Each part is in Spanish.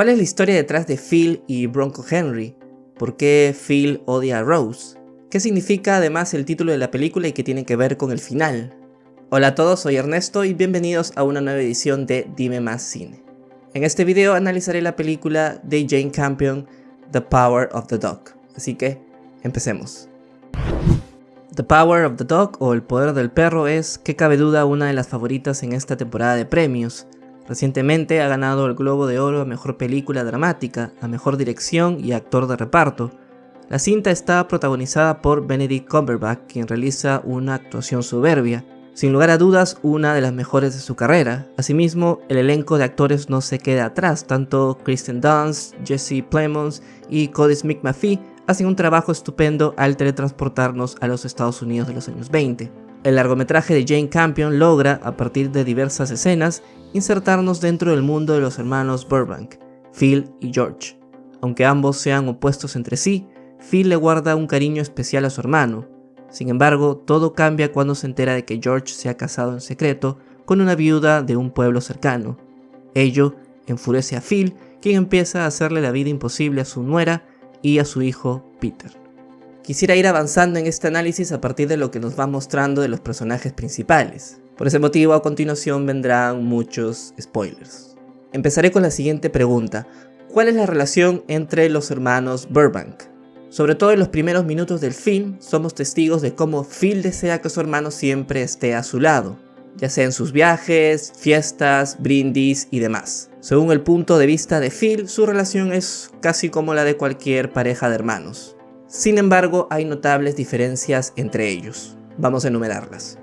¿Cuál es la historia detrás de Phil y Bronco Henry? ¿Por qué Phil odia a Rose? ¿Qué significa además el título de la película y qué tiene que ver con el final? Hola a todos, soy Ernesto y bienvenidos a una nueva edición de Dime Más Cine. En este video analizaré la película de Jane Campion, The Power of the Dog. Así que, empecemos. The Power of the Dog, o El Poder del Perro, es, que cabe duda, una de las favoritas en esta temporada de premios. Recientemente ha ganado el Globo de Oro a Mejor Película Dramática, a Mejor Dirección y Actor de Reparto. La cinta está protagonizada por Benedict Cumberbatch, quien realiza una actuación soberbia. Sin lugar a dudas, una de las mejores de su carrera. Asimismo, el elenco de actores no se queda atrás, tanto Kirsten Dunst, Jesse Plemons y Cody Smith-McPhee hacen un trabajo estupendo al teletransportarnos a los Estados Unidos de los años 20. El largometraje de Jane Campion logra, a partir de diversas escenas, insertarnos dentro del mundo de los hermanos Burbank, Phil y George. Aunque ambos sean opuestos entre sí, Phil le guarda un cariño especial a su hermano. Sin embargo, todo cambia cuando se entera de que George se ha casado en secreto con una viuda de un pueblo cercano. Ello enfurece a Phil, quien empieza a hacerle la vida imposible a su nuera y a su hijo Peter. Quisiera ir avanzando en este análisis a partir de lo que nos va mostrando de los personajes principales. Por ese motivo, a continuación vendrán muchos spoilers. Empezaré con la siguiente pregunta: ¿cuál es la relación entre los hermanos Burbank? Sobre todo en los primeros minutos del film, somos testigos de cómo Phil desea que su hermano siempre esté a su lado, ya sea en sus viajes, fiestas, brindis y demás. Según el punto de vista de Phil, su relación es casi como la de cualquier pareja de hermanos. Sin embargo, hay notables diferencias entre ellos. Vamos a enumerarlas.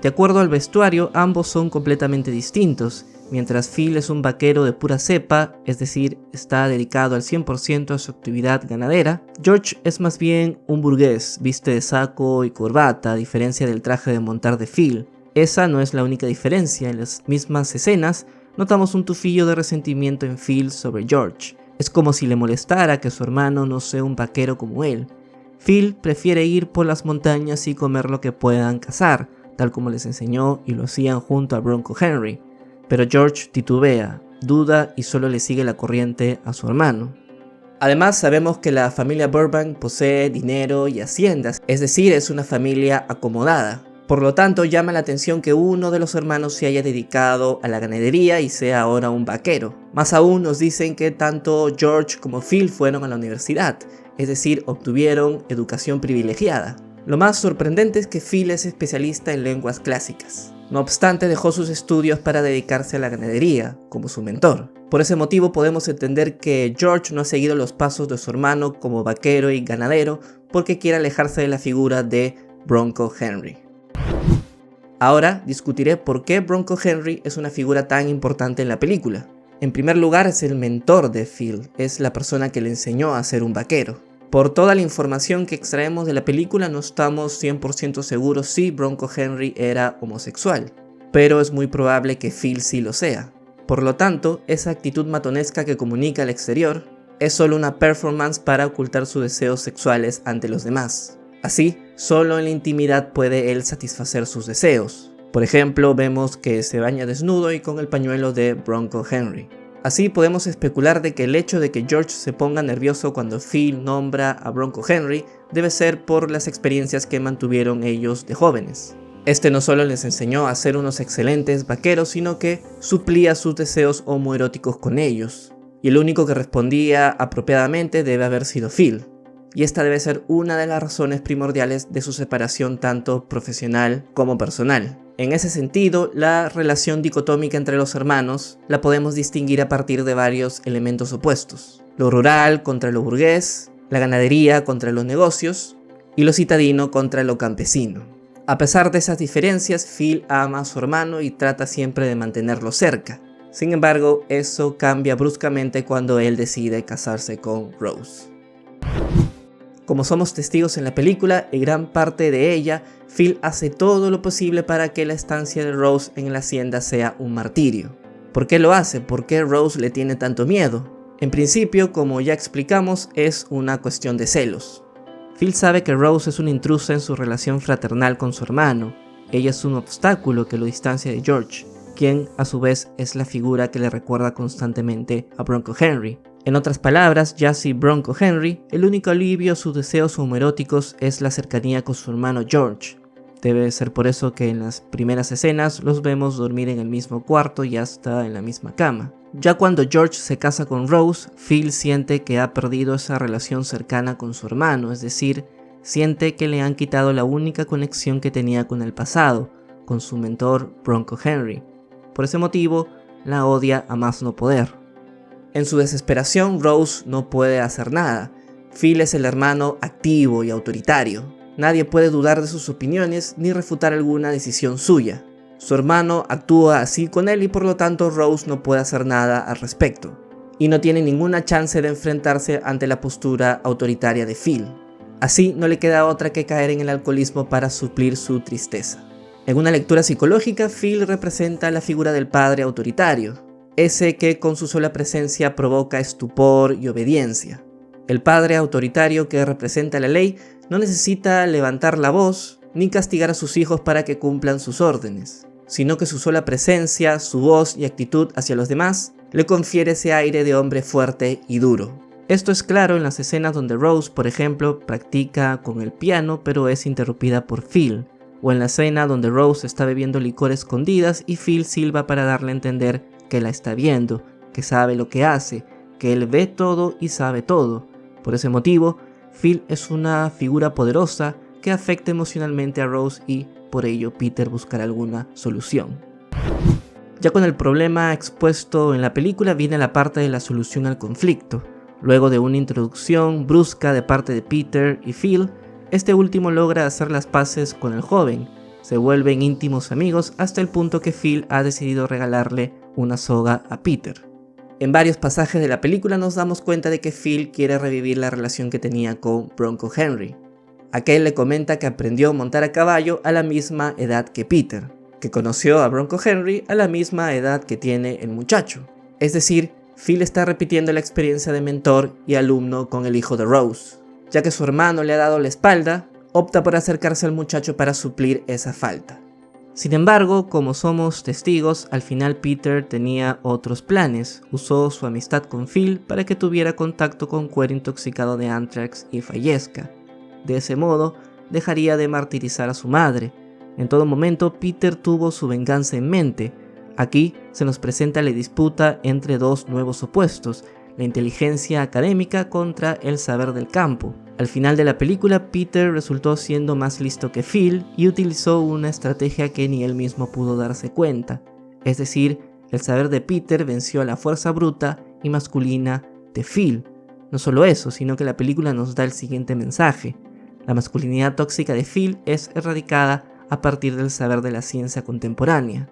De acuerdo al vestuario, ambos son completamente distintos. Mientras Phil es un vaquero de pura cepa, es decir, está dedicado al 100% a su actividad ganadera, George es más bien un burgués, viste de saco y corbata, a diferencia del traje de montar de Phil. Esa no es la única diferencia. En las mismas escenas notamos un tufillo de resentimiento en Phil sobre George. Es como si le molestara que su hermano no sea un vaquero como él. Phil prefiere ir por las montañas y comer lo que puedan cazar, tal como les enseñó y lo hacían junto a Bronco Henry. Pero George titubea, duda y solo le sigue la corriente a su hermano. Además, sabemos que la familia Burbank posee dinero y haciendas, es decir, es una familia acomodada. Por lo tanto, llama la atención que uno de los hermanos se haya dedicado a la ganadería y sea ahora un vaquero. Más aún nos dicen que tanto George como Phil fueron a la universidad, es decir, obtuvieron educación privilegiada. Lo más sorprendente es que Phil es especialista en lenguas clásicas. No obstante, dejó sus estudios para dedicarse a la ganadería, como su mentor. Por ese motivo podemos entender que George no ha seguido los pasos de su hermano como vaquero y ganadero porque quiere alejarse de la figura de Bronco Henry. Ahora discutiré por qué Bronco Henry es una figura tan importante en la película. En primer lugar, es el mentor de Phil, es la persona que le enseñó a ser un vaquero. Por toda la información que extraemos de la película no estamos 100% seguros si Bronco Henry era homosexual, pero es muy probable que Phil sí lo sea. Por lo tanto, esa actitud matonesca que comunica al exterior es solo una performance para ocultar sus deseos sexuales ante los demás. Así, solo en la intimidad puede él satisfacer sus deseos. Por ejemplo, vemos que se baña desnudo y con el pañuelo de Bronco Henry. Así podemos especular de que el hecho de que George se ponga nervioso cuando Phil nombra a Bronco Henry debe ser por las experiencias que mantuvieron ellos de jóvenes. Este no solo les enseñó a ser unos excelentes vaqueros, sino que suplía sus deseos homoeróticos con ellos. Y el único que respondía apropiadamente debe haber sido Phil. Y esta debe ser una de las razones primordiales de su separación tanto profesional como personal. En ese sentido, la relación dicotómica entre los hermanos la podemos distinguir a partir de varios elementos opuestos. Lo rural contra lo burgués, la ganadería contra los negocios y lo citadino contra lo campesino. A pesar de esas diferencias, Phil ama a su hermano y trata siempre de mantenerlo cerca. Sin embargo, eso cambia bruscamente cuando él decide casarse con Rose. Como somos testigos en la película, y gran parte de ella, Phil hace todo lo posible para que la estancia de Rose en la hacienda sea un martirio. ¿Por qué lo hace? ¿Por qué Rose le tiene tanto miedo? En principio, como ya explicamos, es una cuestión de celos. Phil sabe que Rose es una intrusa en su relación fraternal con su hermano. Ella es un obstáculo que lo distancia de George. quien a su vez es la figura que le recuerda constantemente a Bronco Henry. En otras palabras, Jazzy Bronco Henry, el único alivio a sus deseos homoeróticos es la cercanía con su hermano George. Debe ser por eso que en las primeras escenas los vemos dormir en el mismo cuarto y hasta en la misma cama. Ya cuando George se casa con Rose, Phil siente que ha perdido esa relación cercana con su hermano, es decir, siente que le han quitado la única conexión que tenía con el pasado, con su mentor Bronco Henry. Por ese motivo, la odia a más no poder. En su desesperación, Rose no puede hacer nada. Phil es el hermano activo y autoritario. Nadie puede dudar de sus opiniones ni refutar alguna decisión suya. Su hermano actúa así con él y por lo tanto Rose no puede hacer nada al respecto. Y no tiene ninguna chance de enfrentarse ante la postura autoritaria de Phil. Así no le queda otra que caer en el alcoholismo para suplir su tristeza. En una lectura psicológica, Phil representa la figura del padre autoritario, ese que con su sola presencia provoca estupor y obediencia. El padre autoritario que representa la ley no necesita levantar la voz ni castigar a sus hijos para que cumplan sus órdenes, sino que su sola presencia, su voz y actitud hacia los demás le confiere ese aire de hombre fuerte y duro. Esto es claro en las escenas donde Rose, por ejemplo, practica con el piano pero es interrumpida por Phil, o en la escena donde Rose está bebiendo licor escondidas y Phil silba para darle a entender que la está viendo, que sabe lo que hace, que él ve todo y sabe todo. Por ese motivo, Phil es una figura poderosa que afecta emocionalmente a Rose y, por ello, Peter buscará alguna solución. Ya con el problema expuesto en la película viene la parte de la solución al conflicto. Luego de una introducción brusca de parte de Peter y Phil, este último logra hacer las paces con el joven. Se vuelven íntimos amigos hasta el punto que Phil ha decidido regalarle una soga a Peter. En varios pasajes de la película nos damos cuenta de que Phil quiere revivir la relación que tenía con Bronco Henry. Aquel le comenta que aprendió a montar a caballo a la misma edad que Peter, que conoció a Bronco Henry a la misma edad que tiene el muchacho. Es decir, Phil está repitiendo la experiencia de mentor y alumno con el hijo de Rose. Ya que su hermano le ha dado la espalda, opta por acercarse al muchacho para suplir esa falta. Sin embargo, como somos testigos, al final Peter tenía otros planes. Usó su amistad con Phil para que tuviera contacto con cuero intoxicado de Anthrax y fallezca. De ese modo, dejaría de martirizar a su madre. En todo momento, Peter tuvo su venganza en mente. Aquí se nos presenta la disputa entre dos nuevos opuestos, la inteligencia académica contra el saber del campo. Al final de la película, Peter resultó siendo más listo que Phil y utilizó una estrategia que ni él mismo pudo darse cuenta. Es decir, el saber de Peter venció a la fuerza bruta y masculina de Phil. No solo eso, sino que la película nos da el siguiente mensaje. La masculinidad tóxica de Phil es erradicada a partir del saber de la ciencia contemporánea.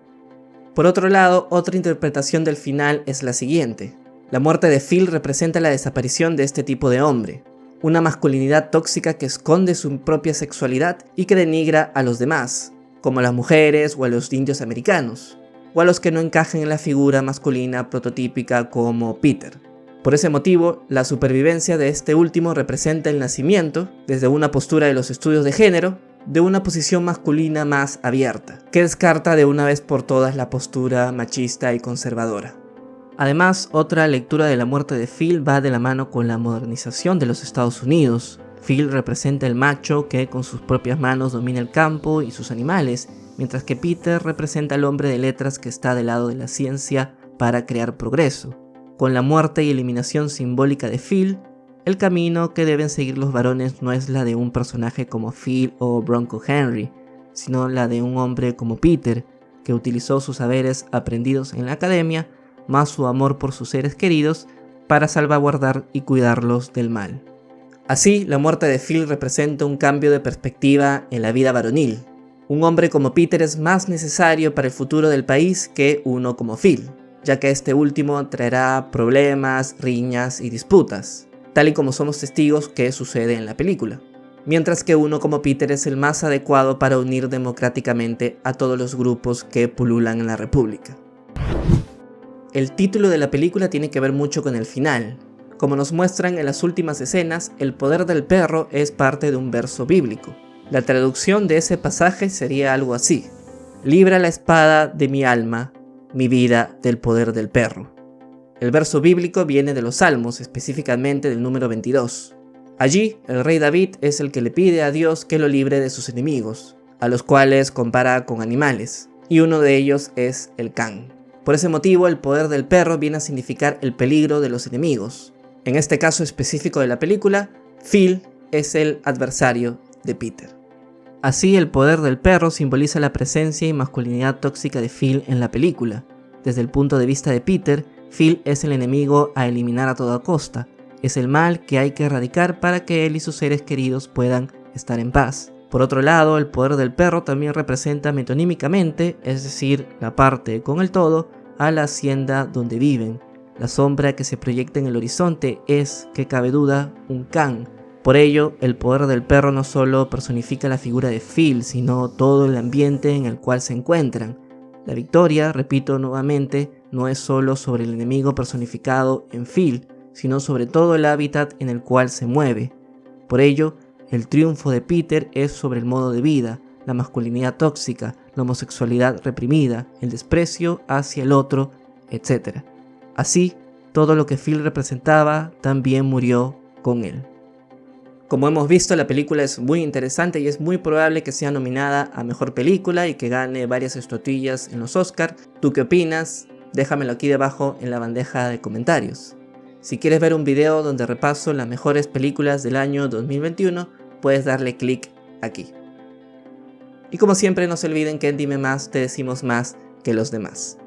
Por otro lado, otra interpretación del final es la siguiente. La muerte de Phil representa la desaparición de este tipo de hombre. Una masculinidad tóxica que esconde su propia sexualidad y que denigra a los demás, como a las mujeres o a los indios americanos, o a los que no encajan en la figura masculina prototípica como Peter. Por ese motivo, la supervivencia de este último representa el nacimiento, desde una postura de los estudios de género, de una posición masculina más abierta, que descarta de una vez por todas la postura machista y conservadora. Además, otra lectura de la muerte de Phil va de la mano con la modernización de los Estados Unidos. Phil representa el macho que con sus propias manos domina el campo y sus animales, mientras que Peter representa al hombre de letras que está del lado de la ciencia para crear progreso. Con la muerte y eliminación simbólica de Phil, el camino que deben seguir los varones no es la de un personaje como Phil o Bronco Henry, sino la de un hombre como Peter, que utilizó sus saberes aprendidos en la academia más su amor por sus seres queridos para salvaguardar y cuidarlos del mal. Así, la muerte de Phil representa un cambio de perspectiva en la vida varonil. Un hombre como Peter es más necesario para el futuro del país que uno como Phil, ya que este último traerá problemas, riñas y disputas, tal y como somos testigos que sucede en la película. Mientras que uno como Peter es el más adecuado para unir democráticamente a todos los grupos que pululan en la República. El título de la película tiene que ver mucho con el final. Como nos muestran en las últimas escenas, el poder del perro es parte de un verso bíblico. La traducción de ese pasaje sería algo así: libra la espada de mi alma, mi vida del poder del perro. El verso bíblico viene de los Salmos, específicamente del número 22. Allí, el rey David es el que le pide a Dios que lo libre de sus enemigos, a los cuales compara con animales, y uno de ellos es el can. Por ese motivo, el poder del perro viene a significar el peligro de los enemigos. En este caso específico de la película, Phil es el adversario de Peter. Así, el poder del perro simboliza la presencia y masculinidad tóxica de Phil en la película. Desde el punto de vista de Peter, Phil es el enemigo a eliminar a toda costa. Es el mal que hay que erradicar para que él y sus seres queridos puedan estar en paz. Por otro lado, el poder del perro también representa metonímicamente, es decir, la parte con el todo, a la hacienda donde viven. La sombra que se proyecta en el horizonte es, que cabe duda, un can. Por ello, el poder del perro no solo personifica la figura de Phil, sino todo el ambiente en el cual se encuentran. La victoria, repito nuevamente, no es solo sobre el enemigo personificado en Phil, sino sobre todo el hábitat en el cual se mueve. Por ello, el triunfo de Peter es sobre el modo de vida, la masculinidad tóxica, la homosexualidad reprimida, el desprecio hacia el otro, etc. Así, todo lo que Phil representaba también murió con él. Como hemos visto, la película es muy interesante y es muy probable que sea nominada a Mejor Película y que gane varias estatuillas en los Oscar. ¿Tú qué opinas? Déjamelo aquí debajo en la bandeja de comentarios. Si quieres ver un video donde repaso las mejores películas del año 2021, puedes darle clic aquí. Y como siempre, no se olviden que en Dime Más te decimos más que los demás.